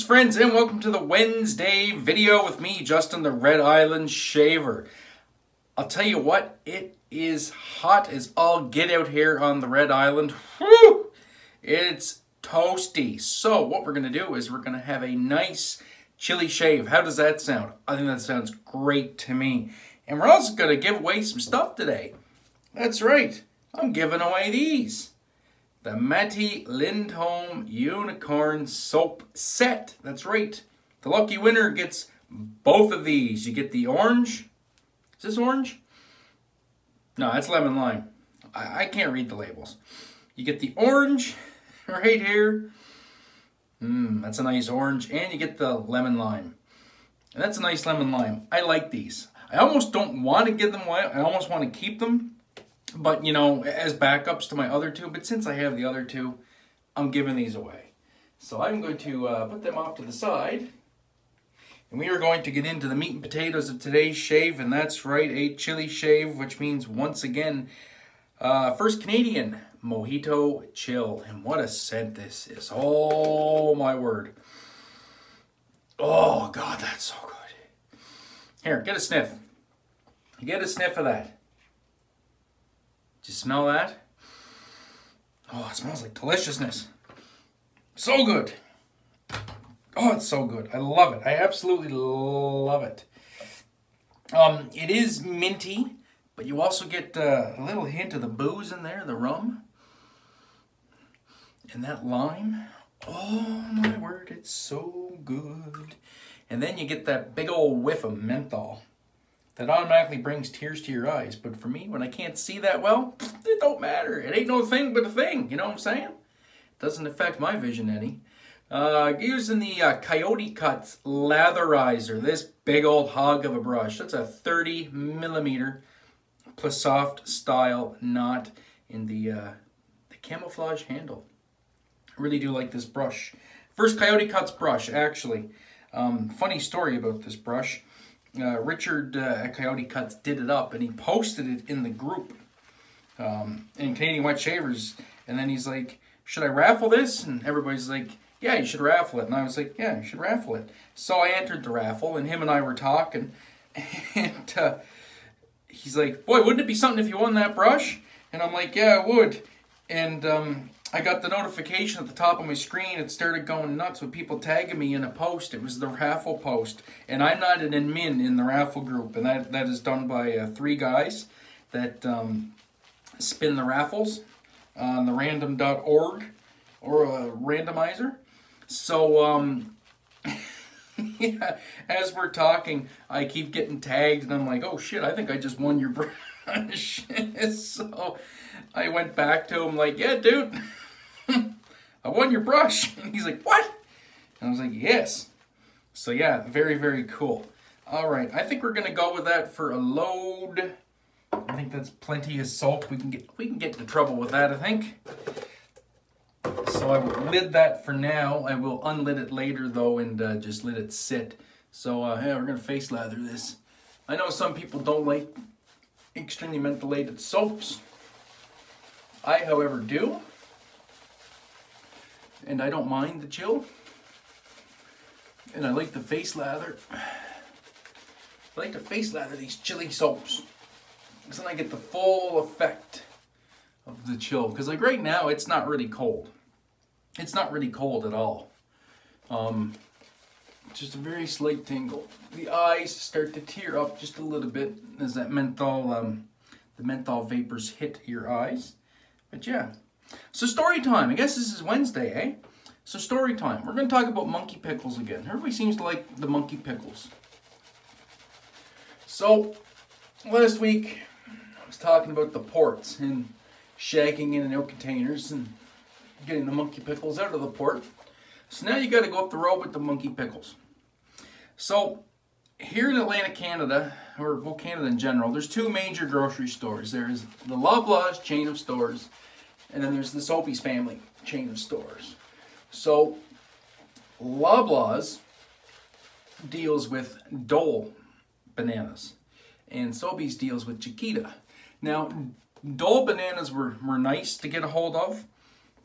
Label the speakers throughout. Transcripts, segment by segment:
Speaker 1: Greetings friends and welcome to the Wednesday video with me, Justin the Red Island Shaver. I'll tell you what, it is hot as all get out here on the Red Island. Woo! It's toasty. So what we're going to do is we're going to have a nice chilly shave. How does that sound? I think that sounds great to me. And we're also going to give away some stuff today. That's right, I'm giving away these. The Matty Lindholm Unicorn Soap Set. That's right. The lucky winner gets both of these. You get the orange. Is this orange? No, that's lemon lime. I can't read the labels. You get the orange right here. That's a nice orange. And you get the lemon lime. And that's a nice lemon lime. I like these. I almost don't want to give them away. I almost want to keep them. But, you know, as backups to my other two. But since I have the other two, I'm giving these away. So I'm going to put them off to the side. And we are going to get into the meat and potatoes of today's shave. And that's right, a chili shave, which means, once again, first Canadian Mojito Chill. And what a scent this is. Oh, my word. Oh, God, that's so good. Here, get a sniff. Get a sniff of that. Did you smell that? Oh, it smells like deliciousness. So good. Oh, it's so good. I love it. I absolutely love it. It is minty, but you also get a little hint of the booze in there, the rum. And that lime. Oh, my word, it's so good. And then you get that big old whiff of menthol. That automatically brings tears to your eyes. But for me, when I can't see that well, it don't matter. It ain't no thing but a thing. You know what I'm saying? Doesn't affect my vision any. Using the CoyoteCuts Latherizer. This big old hog of a brush. That's a 30mm plisoft style knot in the camouflage handle. I really do like this brush. First CoyoteCuts brush, actually. Funny story about this brush. Richard at CoyoteCuts did it up and he posted it in the group in Canadian Wet Shavers, and then he's like, should I raffle this? And everybody's like, yeah, you should raffle it. And I was like, yeah, you should raffle it. So I entered the raffle and him and I were talking, and he's like, boy, wouldn't it be something if you won that brush? And I'm like, yeah, it would. And I got the notification at the top of my screen. It started going nuts with people tagging me in a post. It was the raffle post. And I'm not an admin in the raffle group. And that is done by 3 guys that spin the raffles on the random.org or a randomizer. So, yeah, as we're talking, I keep getting tagged. And I'm like, oh, shit, I think I just won your brush. So I went back to him like, yeah, dude. I won your brush. And he's like, what? And I was like, yes. So yeah, very, very cool. All right, I think we're gonna go with that for a load. I think that's plenty of soap. We can get into trouble with that, I think. So I will lid that for now. I will unlid it later though, and just let it sit. So yeah, we're gonna face lather this. I know some people don't like extremely mentholated soaps. I, however, do. And I don't mind the chill. And I like the face lather. I like to face lather these chili soaps. Because then I get the full effect of the chill. Because like right now, it's not really cold. It's not really cold at all. Just a very slight tingle. The eyes start to tear up just a little bit as that menthol, the menthol vapors hit your eyes. But yeah. So story time. I guess this is Wednesday, eh? So story time. We're going to talk about monkey pickles again. Everybody seems to like the monkey pickles. So last week I was talking about the ports and shagging in and out containers and getting the monkey pickles out of the port. So now you got to go up the road with the monkey pickles. So here in Atlantic, Canada, or well, Canada in general, there's 2 major grocery stores. There's the Loblaws chain of stores, and then there's the Sobeys family chain of stores. So Loblaws deals with Dole bananas, and Sobeys deals with Chiquita. Now, Dole bananas were nice to get a hold of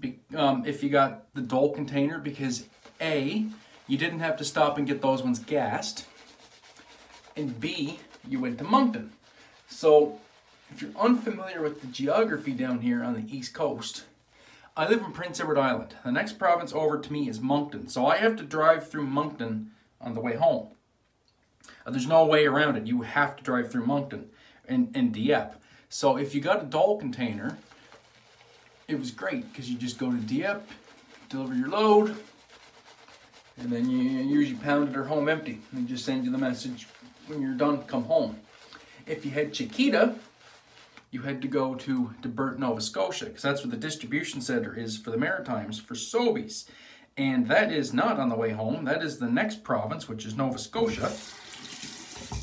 Speaker 1: if you got the Dole container, because A, you didn't have to stop and get those ones gassed. And B, you went to Moncton. So if you're unfamiliar with the geography down here on the East Coast, I live in Prince Edward Island. The next province over to me is Moncton. So I have to drive through Moncton on the way home. There's no way around it. You have to drive through Moncton and Dieppe. So if you got a doll container, it was great because you just go to Dieppe, deliver your load, and then you usually pound it or home empty. And they just send you the message when you're done, come home. If you had Chiquita, you had to go to Burt, Nova Scotia, because that's where the distribution center is for the Maritimes, for Sobeys. And that is not on the way home. That is the next province, which is Nova Scotia.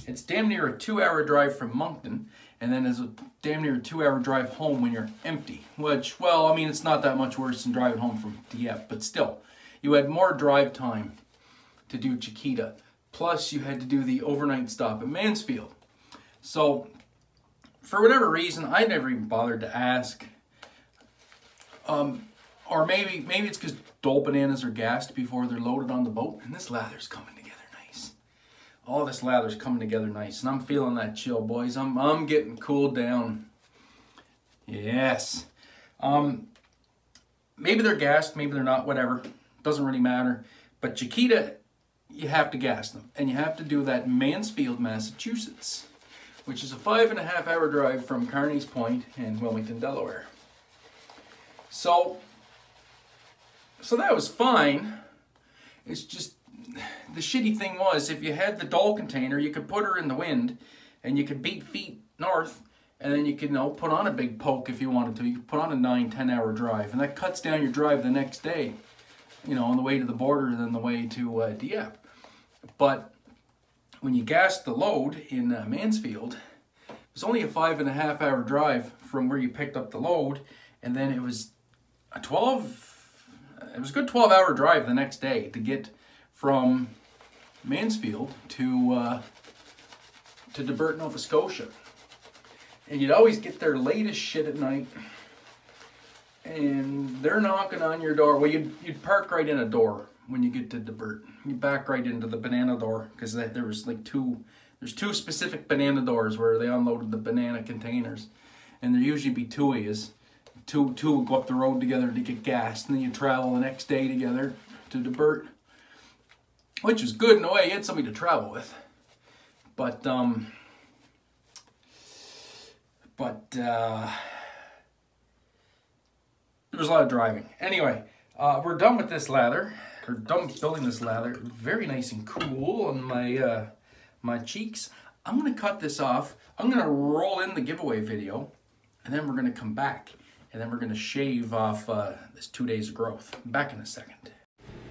Speaker 1: It's damn near a 2-hour drive from Moncton, and then it's a damn near a 2-hour drive home when you're empty. Which, well, I mean, it's not that much worse than driving home from Dieppe, but still, you had more drive time to do Chiquita. Plus, you had to do the overnight stop at Mansfield. So, for whatever reason, I never even bothered to ask. Or maybe it's because Dole bananas are gassed before they're loaded on the boat, and this lather's coming together nice. All this lather's coming together nice, and I'm feeling that chill, boys. I'm getting cooled down. Yes. Maybe they're gassed, maybe they're not, whatever. Doesn't really matter. But Chiquita, you have to gas them, and you have to do that in Mansfield, Massachusetts, which is a 5.5-hour drive from Carneys Point and Wilmington, Delaware. So that was fine. It's just, the shitty thing was, if you had the doll container, you could put her in the wind, and you could beat feet north, and then you could, put on a big poke if you wanted to. You could put on a 9-10 hour drive, and that cuts down your drive the next day, on the way to the border and then the way to Dieppe. But when you gassed the load in Mansfield, it was only a 5.5 hour drive from where you picked up the load, and then it was a good 12-hour drive the next day to get from Mansfield to Burt, Nova Scotia. And you'd always get there late as shit at night, and they're knocking on your door. Well, you'd park right in a door when you get to Burt. You back right into the banana door, because there was like there's two specific banana doors where they unloaded the banana containers, and there usually be two of yous. Two would go up the road together to get gassed, and then you travel the next day together to Burt, which was good in a way. You had somebody to travel with, but there was a lot of driving. Anyway, we're done with this lather. We're done building this lather. Very nice and cool on my cheeks. I'm going to cut this off. I'm going to roll in the giveaway video, and then we're going to come back, and then we're going to shave off this 2 days of growth. Back in a second.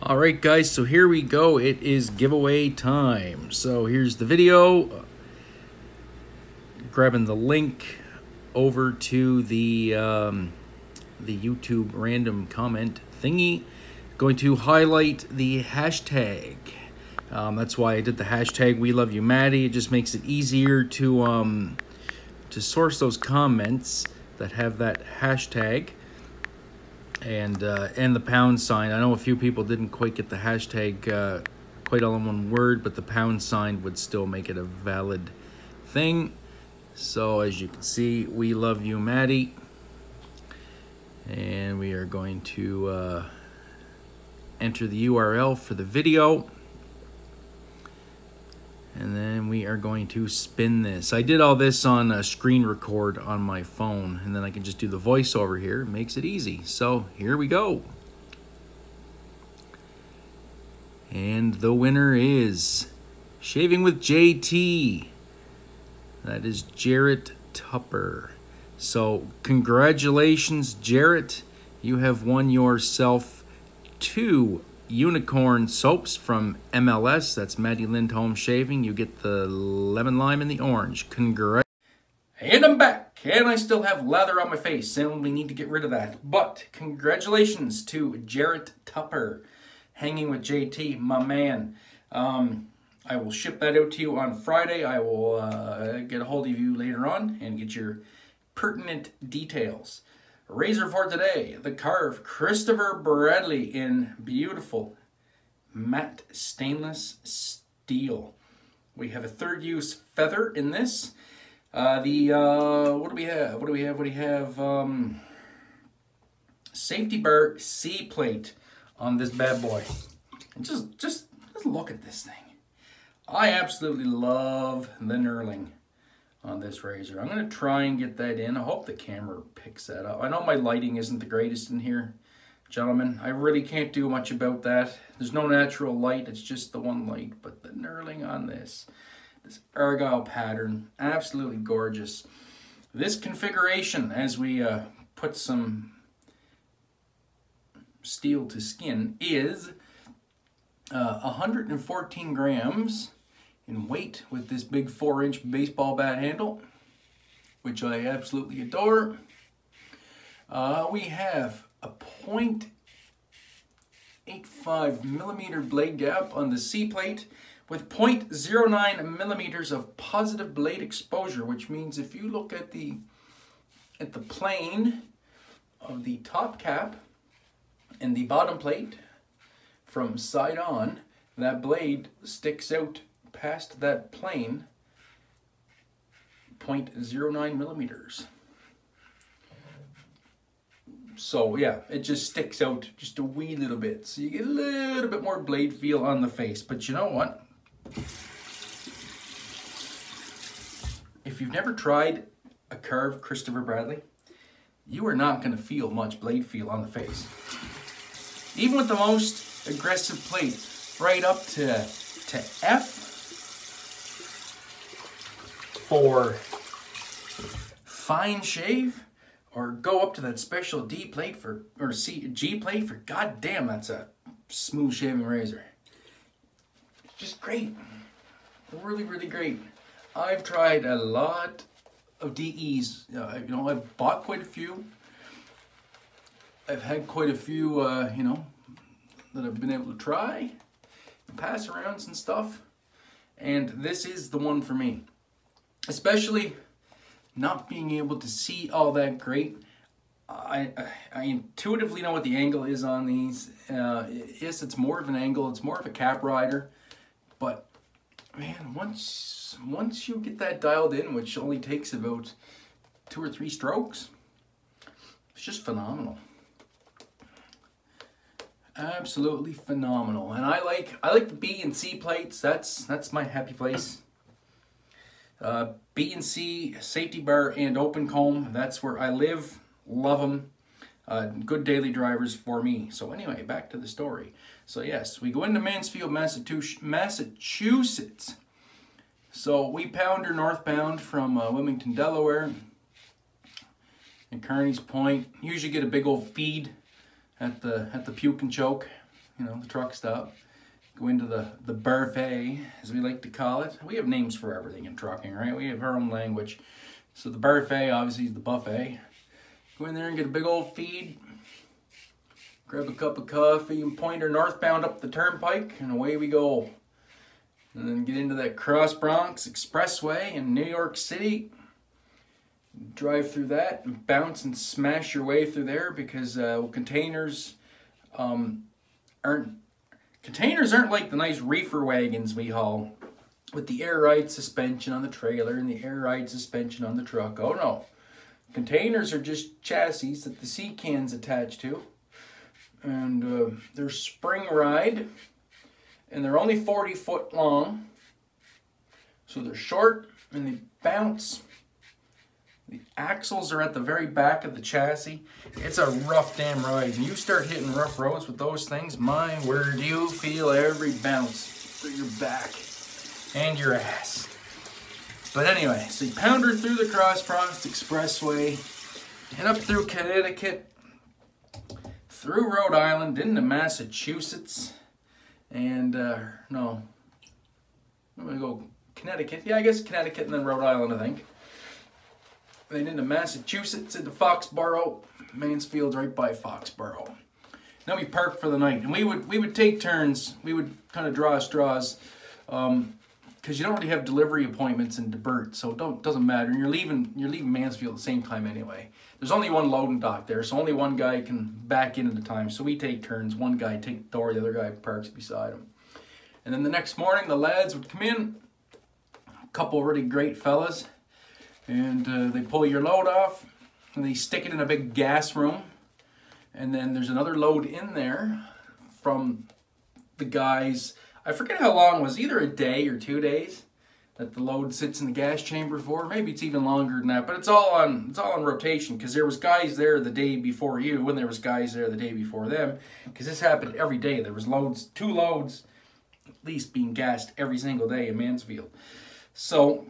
Speaker 1: All right, guys, so here we go. It is giveaway time. So here's the video. Grabbing the link over to the YouTube random comment thingy. Going to highlight the hashtag. That's why I did the hashtag We Love You Maddie. It just makes it easier to source those comments that have that hashtag and the pound sign. I know a few people didn't quite get the hashtag quite all in one word, but the pound sign would still make it a valid thing. So as you can see, We Love You Maddie, and we are going to enter the URL for the video, and then we are going to spin this. I did all this on a screen record on my phone, and then I can just do the voiceover here. It makes it easy. So here we go. And the winner is Shaving with JT. That is Jarrett Tupper. So congratulations, Jarrett. You have won yourself 2 unicorn soaps from MLS. That's Maddie Lindholm Shaving. You get the lemon lime and the orange. Congrats. And I'm back. And I still have lather on my face, and we need to get rid of that. But congratulations to Jarrett Tupper. Hanging with JT, my man. I will ship that out to you on Friday. I will get a hold of you later on and get your pertinent details. Razor for today, the Karve Christopher Bradley in beautiful matte stainless steel. We have a third use feather in this. What do we have? Safety bar C plate on this bad boy. And just look at this thing. I absolutely love the knurling on this razor. I'm going to try and get that in. I hope the camera picks that up. I know my lighting isn't the greatest in here, gentlemen. I really can't do much about that. There's no natural light. It's just the one light. But the knurling on this argyle pattern, absolutely gorgeous. This configuration, as we put some steel to skin, is 114 grams in weight with this big 4-inch baseball bat handle, which I absolutely adore. We have a 0.85 millimeter blade gap on the C plate with 0.09 millimeters of positive blade exposure, which means if you look at the plane of the top cap and the bottom plate from side on, that blade sticks out past that plane 0.09 millimeters. So yeah, it just sticks out just a wee little bit. So you get a little bit more blade feel on the face. But you know what? If you've never tried a Karve Christopher Bradley, you are not going to feel much blade feel on the face. Even with the most aggressive plate, right up to F for fine shave, or go up to that special D plate for, or G plate for, god damn, that's a smooth shaving razor. It's just great. Really, really great. I've tried a lot of DEs. You know, I've bought quite a few. I've had quite a few, you know, that I've been able to try and pass arounds and stuff. And this is the one for me. Especially not being able to see all that great. I intuitively know what the angle is on these. Yes, it's more of an angle. It's more of a cap rider. But man, once you get that dialed in, which only takes about 2 or 3 strokes, it's just phenomenal. Absolutely phenomenal. And I like the B and C plates. That's my happy place. B and C, safety bar and open comb. That's where I live. Love them. Good daily drivers for me. So anyway, back to the story. So yes, we go into Mansfield, Massachusetts. So we pounder northbound from Wilmington, Delaware, and Kearney's Point. Usually get a big old feed at the Puke and Choke, you know, the truck stop. Go into the buffet, as we like to call it. We have names for everything in trucking, right? We have our own language. So the buffet, obviously, is the buffet. Go in there and get a big old feed. Grab a cup of coffee and pointer northbound up the turnpike, and away we go. And then get into that Cross Bronx Expressway in New York City. Drive through that and bounce and smash your way through there, because containers aren't like the nice reefer wagons we haul with the air ride suspension on the trailer and the air ride suspension on the truck. Oh no. Containers are just chassis that the sea can's attached to. And they're spring ride. And they're only 40 foot long. So they're short and they bounce. The axles are at the very back of the chassis. It's a rough damn ride. And you start hitting rough roads with those things, my word, you feel every bounce through your back and your ass. But anyway, so you pounder through the Cross Bronx Expressway and up through Connecticut, through Rhode Island, into Massachusetts, and no, I'm gonna go Connecticut. Yeah, I guess Connecticut and then Rhode Island, I think. Then into Massachusetts, into Foxborough. Mansfield's right by Foxborough. Then we parked for the night, and we would take turns. We would kind of draw straws. because you don't really have delivery appointments in DeBert, so it doesn't matter. And you're leaving Mansfield at the same time anyway. There's only one loading dock there, so only one guy can back in at a time. So we take turns. One guy takes the door, the other guy parks beside him. And then the next morning, the lads would come in, a couple really great fellas, and they pull your load off, and they stick it in a big gas room. And then there's another load in there from the guys. I forget how long it was, either a day or 2 days that the load sits in the gas chamber for. Maybe it's even longer than that, but it's all on rotation, because there was guys there the day before you, and there was guys there the day before them, because this happened every day. There was loads, 2 loads at least being gassed every single day in Mansfield. So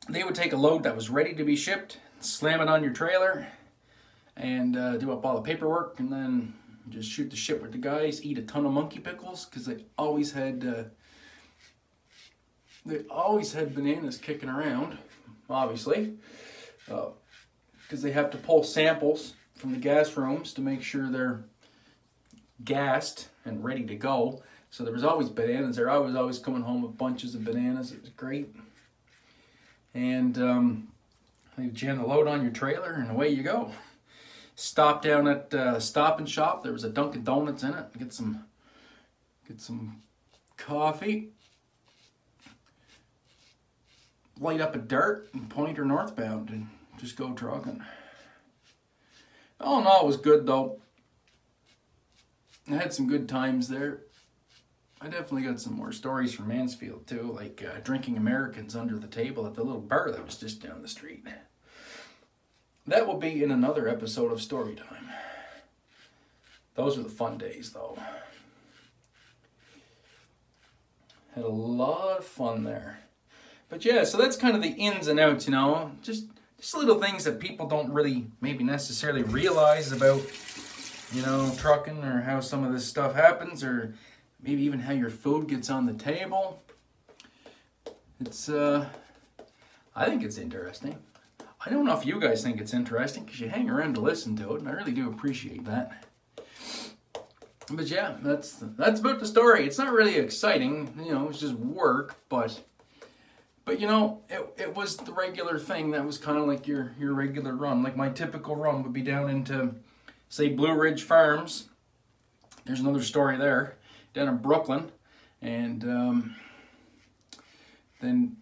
Speaker 1: they would take a load that was ready to be shipped, slam it on your trailer, and do up all the paperwork, and then just shoot the shit with the guys, eat a ton of monkey pickles, because they always had bananas kicking around, obviously, because they have to pull samples from the gas rooms to make sure they're gassed and ready to go. So there was always bananas there. I was always coming home with bunches of bananas. It was great. And you jam the load on your trailer and away you go. Stop down at Stop and Shop. There was a Dunkin' Donuts in it. Get some coffee. Light up a dart and point her northbound and just go trucking. All in all, it was good though. I had some good times there. I definitely got some more stories from Mansfield too, like drinking Americans under the table at the little bar that was just down the street. That will be in another episode of Storytime. Those are the fun days though. Had a lot of fun there. But yeah, so that's kind of the ins and outs, you know. Just little things that people don't really maybe necessarily realize about, you know, trucking, or how some of this stuff happens, or maybe even how your food gets on the table. It's, I think it's interesting. I don't know if you guys think it's interesting, because you hang around to listen to it, and I really do appreciate that. But yeah, that's about the story. It's not really exciting, you know, it's just work, but you know, it was the regular thing that was kind of like your regular run. Like my typical run would be down into, say, Blue Ridge Farms. There's another story there, down in Brooklyn, and then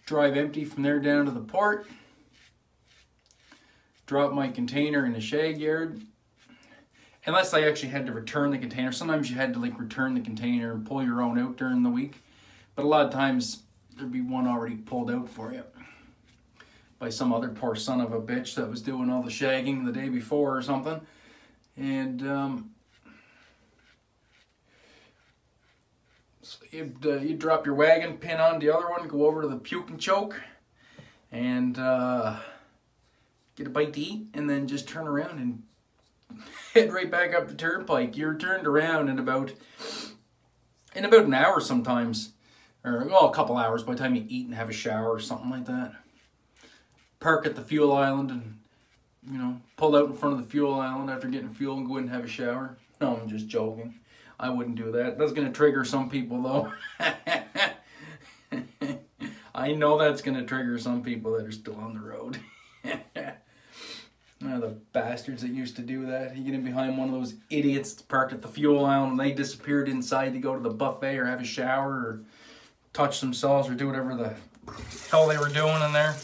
Speaker 1: drive empty from there down to the port, drop my container in the shag yard, unless I actually had to return the container. Sometimes you had to like return the container and pull your own out during the week, but a lot of times there'd be one already pulled out for you by some other poor son of a bitch that was doing all the shagging the day before or something. And so you'd drop your wagon pin on the other one, go over to the puke and choke, and get a bite to eat, and then just turn around and head right back up the turnpike. You're turned around in about an hour sometimes, or well, a couple hours by the time you eat and have a shower or something like that. Park at the fuel island and, you know, pull out in front of the fuel island after getting fuel and go in and have a shower. No, I'm just joking. I wouldn't do that. That's going to trigger some people though. I know that's going to trigger some people that are still on the road. The bastards that used to do that. You get in behind one of those idiots parked at the fuel island and they disappeared inside to go to the buffet or have a shower or touch themselves or do whatever the hell they were doing in there.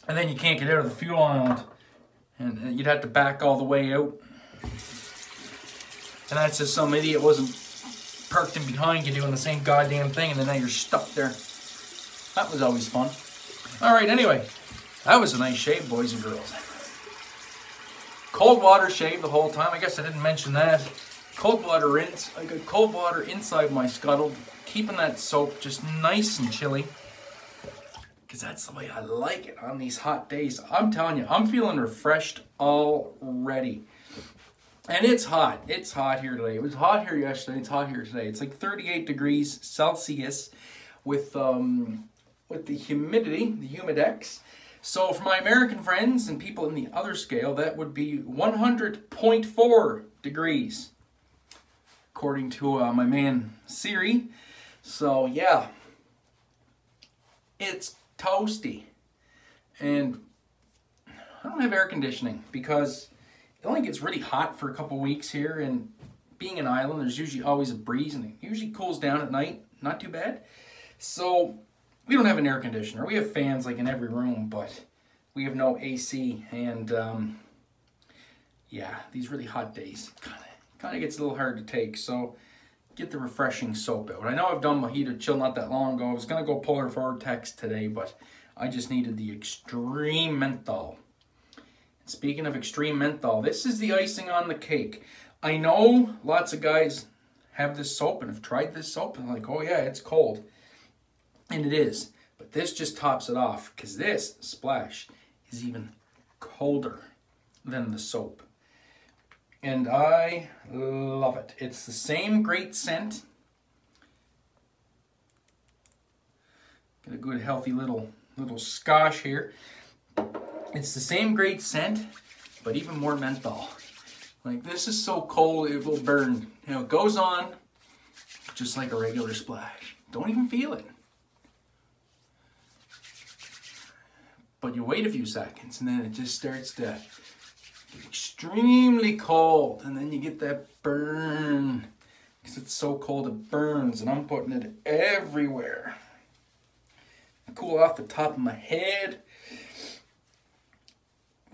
Speaker 1: And then you can't get out of the fuel island, and you'd have to back all the way out. And that's just some idiot wasn't parked in behind you doing the same goddamn thing, and then now you're stuck there. That was always fun. All right, anyway, that was a nice shave, boys and girls. Cold water shave the whole time. I guess I didn't mention that. Cold water rinse. I got cold water inside my scuttle, keeping that soap just nice and chilly, because that's the way I like it on these hot days. I'm telling you, I'm feeling refreshed already. And it's hot. It's hot here today. It was hot here yesterday. It's hot here today. It's like 38 degrees Celsius with the humidity, the humidex. So for my American friends and people in the other scale, that would be 100.4 degrees, according to my man Siri. So yeah, it's toasty. And I don't have air conditioning because it only gets really hot for a couple weeks here, and being an island, there's usually always a breeze, and it usually cools down at night. Not too bad. So we don't have an air conditioner. We have fans like in every room, but we have no AC. And yeah, these really hot days kind of gets a little hard to take. So get the refreshing soap out. I know I've done Mojito Chill not that long ago. I was gonna go Polar Vortex today, but I just needed the extreme menthol. Speaking of extreme menthol, this is the icing on the cake. I know lots of guys have this soap and have tried this soap and like, oh yeah, it's cold. And it is. But this just tops it off, because this splash is even colder than the soap. And I love it. It's the same great scent. Get a good healthy little skosh here. It's the same great scent, but even more menthol. Like, this is so cold it will burn. You know, it goes on just like a regular splash. Don't even feel it. But you wait a few seconds and then it just starts to get extremely cold, and then you get that burn because it's so cold it burns, and I'm putting it everywhere. I cool off the top of my head.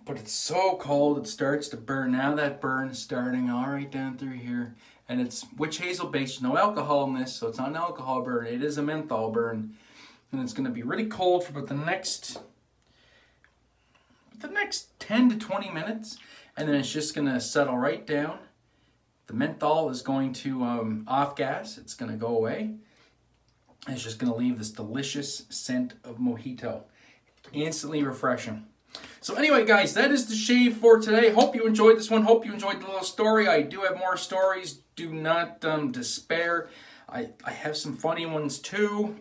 Speaker 1: But it's so cold, it starts to burn. Now that burn is starting all right down through here. And it's witch hazel based, no alcohol in this, so it's not an alcohol burn. It is a menthol burn. And it's gonna be really cold for about the next 10 to 20 minutes. And then it's just gonna settle right down. The menthol is going to off gas, it's gonna go away. And it's just gonna leave this delicious scent of Mojito. Instantly refreshing. So anyway, guys, that is the shave for today. Hope you enjoyed this one. Hope you enjoyed the little story. I do have more stories. Do not despair. I have some funny ones too.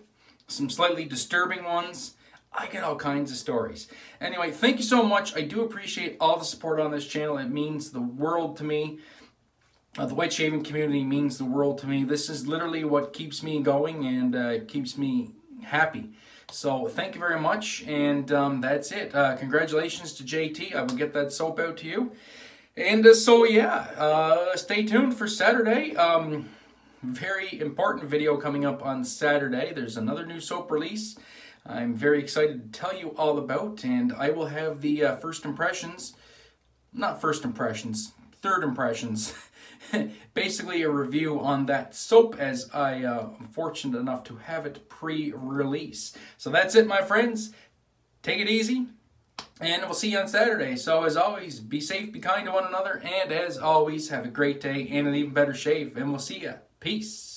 Speaker 1: Some slightly disturbing ones. I get all kinds of stories. Anyway, thank you so much. I do appreciate all the support on this channel. It means the world to me. The white shaving community means the world to me. This is literally what keeps me going and keeps me happy. So thank you very much, and that's it. Congratulations to JT. I will get that soap out to you. And so yeah, stay tuned for Saturday. Very important video coming up on Saturday. There's another new soap release I'm very excited to tell you all about, and I will have the third impressions. Basically a review on that soap, as I am fortunate enough to have it pre-release. So that's it, my friends. Take it easy, and we'll see you on Saturday. So as always, be safe, be kind to one another, and as always, have a great day and an even better shave, and we'll see ya. Peace.